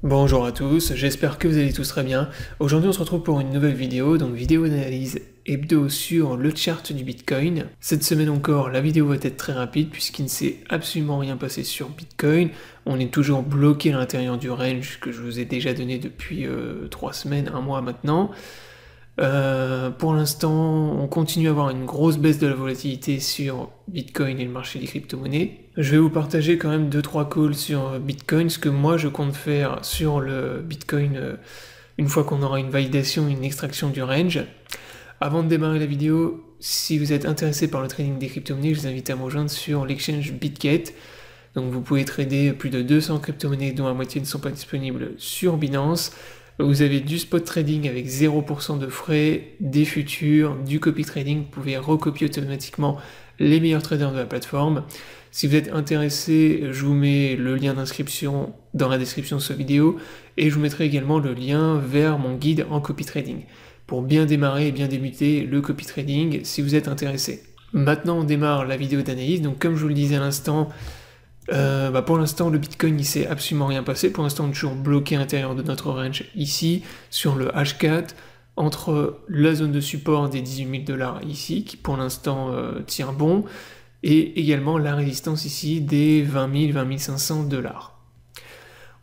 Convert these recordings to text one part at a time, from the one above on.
Bonjour à tous, j'espère que vous allez tous très bien. Aujourd'hui on se retrouve pour une nouvelle vidéo, donc vidéo d'analyse hebdo sur le chart du Bitcoin. Cette semaine encore, la vidéo va être très rapide puisqu'il ne s'est absolument rien passé sur Bitcoin. On est toujours bloqué à l'intérieur du range que je vous ai déjà donné depuis 3 semaines, 1 mois maintenant. Pour l'instant, on continue à avoir une grosse baisse de la volatilité sur Bitcoin et le marché des crypto-monnaies. Je vais vous partager quand même 2-3 calls sur Bitcoin, ce que moi je compte faire sur le Bitcoin une fois qu'on aura une validation, une extraction du range. Avant de démarrer la vidéo, si vous êtes intéressé par le trading des crypto-monnaies, je vous invite à me rejoindre sur l'exchange BitGet. Donc vous pouvez trader plus de 200 crypto-monnaies dont la moitié ne sont pas disponibles sur Binance. Vous avez du spot trading avec 0% de frais, des futurs, du copy trading, vous pouvez recopier automatiquement les meilleurs traders de la plateforme. Si vous êtes intéressé, je vous mets le lien d'inscription dans la description de cette vidéo et je vous mettrai également le lien vers mon guide en copy trading pour bien démarrer et bien débuter le copy trading si vous êtes intéressé. Maintenant on démarre la vidéo d'analyse, donc comme je vous le disais à l'instant, pour l'instant le Bitcoin il s'est absolument rien passé, pour l'instant on est toujours bloqué à l'intérieur de notre range ici, sur le H4, entre la zone de support des 18 000 $ ici, qui pour l'instant tient bon, et également la résistance ici des 20 000, 20 500 $.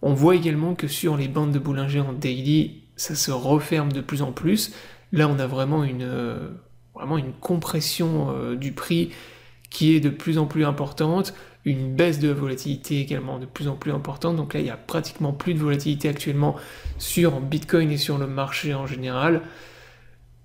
On voit également que sur les bandes de Bollinger en daily, ça se referme de plus en plus, là on a vraiment une compression du prix qui est de plus en plus importante, une baisse de la volatilité également de plus en plus importante, donc là il n'y a pratiquement plus de volatilité actuellement sur Bitcoin et sur le marché en général,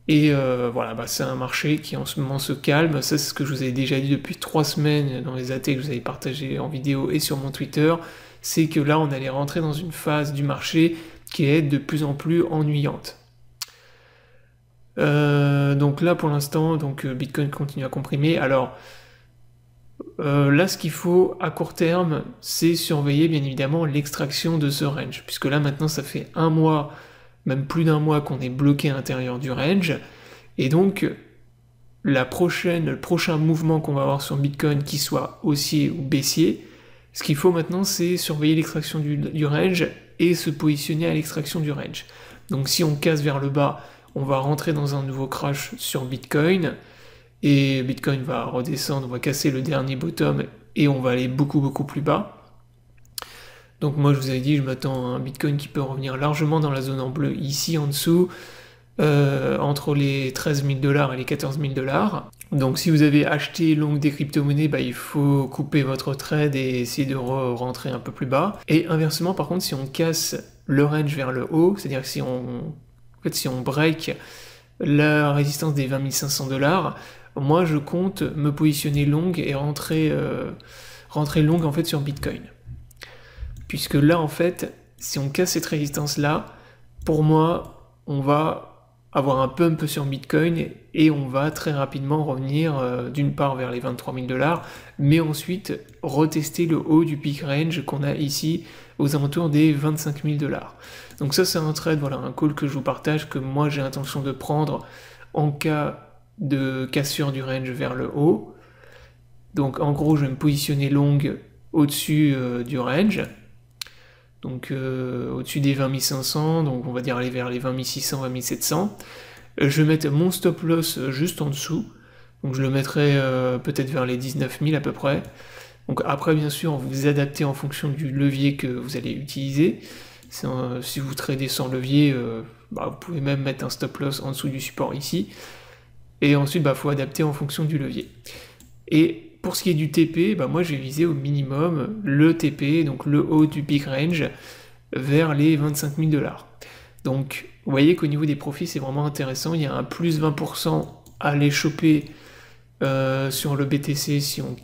et voilà, c'est un marché qui en ce moment se calme, ça c'est ce que je vous ai déjà dit depuis 3 semaines dans les AT que vous avez partagé en vidéo et sur mon Twitter, c'est que là on allait rentrer dans une phase du marché qui est de plus en plus ennuyante. Donc là pour l'instant, Bitcoin continue à comprimer, alors là, ce qu'il faut à court terme, c'est surveiller bien évidemment l'extraction de ce range, puisque là maintenant ça fait 1 mois, même plus d'1 mois qu'on est bloqué à l'intérieur du range, et donc le prochain mouvement qu'on va avoir sur Bitcoin, qui soit haussier ou baissier, ce qu'il faut maintenant c'est surveiller l'extraction du range et se positionner à l'extraction du range. Donc si on casse vers le bas, on va rentrer dans un nouveau crash sur Bitcoin, et Bitcoin va redescendre, on va casser le dernier bottom et on va aller beaucoup plus bas. Donc moi je vous avais dit, je m'attends à un Bitcoin qui peut revenir largement dans la zone en bleu ici en dessous, entre les 13 000 $ et les 14 000 $. Donc si vous avez acheté long des crypto-monnaies, il faut couper votre trade et essayer de rentrer un peu plus bas. Et inversement par contre, si on casse le range vers le haut, c'est-à-dire que si on break la résistance des 20 500 $, moi je compte me positionner long et rentrer long en fait sur Bitcoin. Puisque là en fait, si on casse cette résistance là, pour moi, on va avoir un pump sur Bitcoin et on va très rapidement revenir d'une part vers les 23 000 $, mais ensuite retester le haut du peak range qu'on a ici aux alentours des 25 000 $. Donc ça c'est un trade, voilà, un call que je vous partage, que moi j'ai l'intention de prendre en cas de cassure du range vers le haut. Donc en gros je vais me positionner long au-dessus du range, donc au-dessus des 20 500, donc on va dire aller vers les 20 600, 20 700. Je vais mettre mon stop loss juste en dessous, donc je le mettrai peut-être vers les 19 000 à peu près. Donc après bien sûr vous adaptez en fonction du levier que vous allez utiliser. Si vous tradez sans levier, vous pouvez même mettre un stop loss en dessous du support ici. Et ensuite, faut adapter en fonction du levier. Et pour ce qui est du TP, moi je vais viser au minimum le TP, donc le haut du peak range, vers les 25 000 $. Donc vous voyez qu'au niveau des profits, c'est vraiment intéressant. Il y a un plus 20% à aller choper sur le BTC si on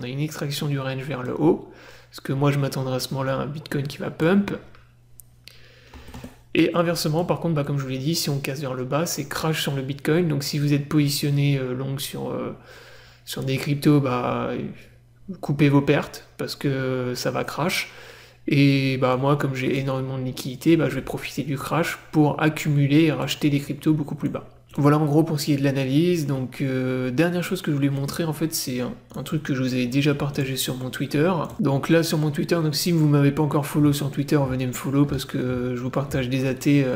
a une extraction du range vers le haut. Parce que moi je m'attendrai à ce moment-là à un Bitcoin qui va pump. Et inversement, par contre, comme je vous l'ai dit, si on casse vers le bas, c'est crash sur le Bitcoin. Donc si vous êtes positionné long sur des cryptos, coupez vos pertes parce que ça va crash. Et moi, comme j'ai énormément de liquidités, je vais profiter du crash pour accumuler et racheter des cryptos beaucoup plus bas. Voilà en gros pour ce qui est de l'analyse. Donc dernière chose que je voulais montrer en fait, c'est un truc que je vous avais déjà partagé sur mon Twitter. Donc là sur mon Twitter, donc si vous m'avez pas encore follow sur Twitter, venez me follow parce que je vous partage des AT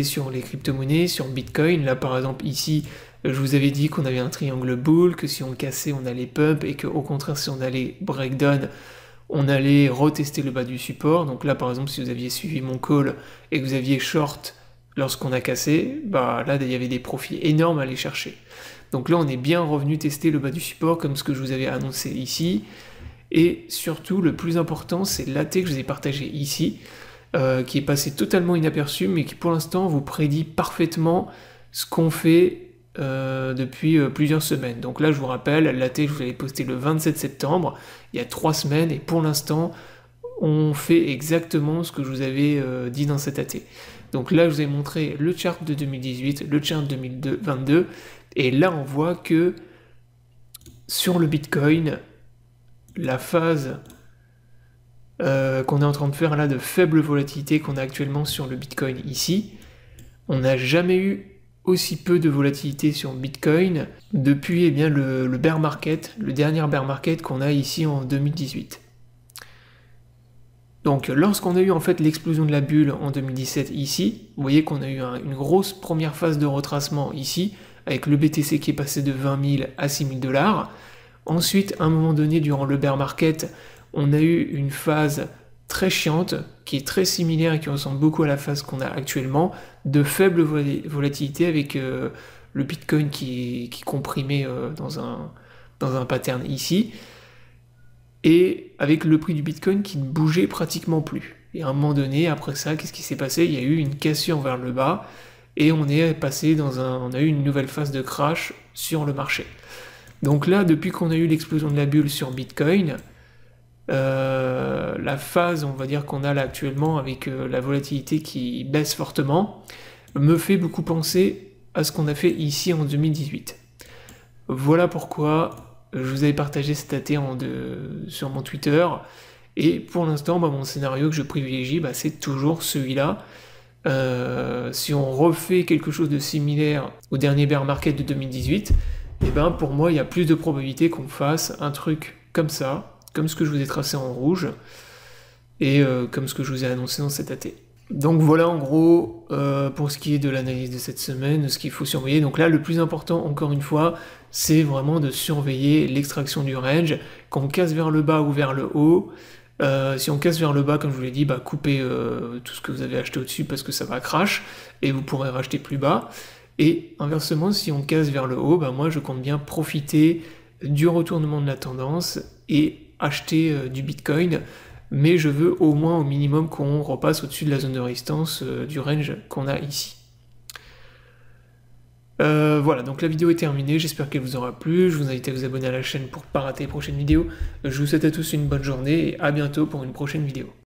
sur les crypto-monnaies, sur Bitcoin. Là par exemple ici, je vous avais dit qu'on avait un triangle bull, que si on le cassait on allait pump et qu'au contraire si on allait breakdown, on allait retester le bas du support. Donc là par exemple si vous aviez suivi mon call et que vous aviez short lorsqu'on a cassé, bah là il y avait des profits énormes à aller chercher. Donc là on est bien revenu tester le bas du support comme ce que je vous avais annoncé ici. Et surtout le plus important c'est l'AT que je vous ai partagé ici, qui est passé totalement inaperçu mais qui pour l'instant vous prédit parfaitement ce qu'on fait depuis plusieurs semaines. Donc là je vous rappelle, l'AT je vous l'avais posté le 27 septembre, il y a 3 semaines, et pour l'instant on fait exactement ce que je vous avais dit dans cet AT. Donc là, je vous ai montré le chart de 2018, le chart de 2022, et là, on voit que sur le Bitcoin, la phase qu'on est en train de faire là de faible volatilité qu'on a actuellement sur le Bitcoin ici, on n'a jamais eu aussi peu de volatilité sur Bitcoin depuis eh bien, le bear market, le dernier bear market qu'on a ici en 2018. Donc lorsqu'on a eu en fait l'explosion de la bulle en 2017 ici, vous voyez qu'on a eu une grosse première phase de retracement ici, avec le BTC qui est passé de 20 000 à 6 000 $. Ensuite, à un moment donné, durant le bear market, on a eu une phase très chiante, qui est très similaire et qui ressemble beaucoup à la phase qu'on a actuellement, de faible volatilité avec le Bitcoin qui comprimait dans un pattern ici, et avec le prix du Bitcoin qui ne bougeait pratiquement plus. Et à un moment donné, après ça, qu'est-ce qui s'est passé? Il y a eu une cassure vers le bas, et on est passé on a eu une nouvelle phase de crash sur le marché. Donc là, depuis qu'on a eu l'explosion de la bulle sur Bitcoin, la phase, on va dire qu'on a là actuellement, avec la volatilité qui baisse fortement, me fait beaucoup penser à ce qu'on a fait ici en 2018. Voilà pourquoi je vous avais partagé cet AT sur mon Twitter, et pour l'instant, mon scénario que je privilégie, c'est toujours celui-là. Si on refait quelque chose de similaire au dernier bear market de 2018, et pour moi, il y a plus de probabilité qu'on fasse un truc comme ça, comme ce que je vous ai tracé en rouge, et comme ce que je vous ai annoncé dans cet AT. Donc voilà en gros pour ce qui est de l'analyse de cette semaine, ce qu'il faut surveiller. Donc là le plus important encore une fois, c'est vraiment de surveiller l'extraction du range. Quand on casse vers le bas ou vers le haut, si on casse vers le bas, comme je vous l'ai dit, coupez tout ce que vous avez acheté au-dessus parce que ça va crash et vous pourrez racheter plus bas. Et inversement, si on casse vers le haut, moi je compte bien profiter du retournement de la tendance et acheter du Bitcoin, mais je veux au moins au minimum qu'on repasse au-dessus de la zone de résistance du range qu'on a ici. Voilà, donc la vidéo est terminée, j'espère qu'elle vous aura plu, je vous invite à vous abonner à la chaîne pour ne pas rater les prochaines vidéos. Je vous souhaite à tous une bonne journée et à bientôt pour une prochaine vidéo.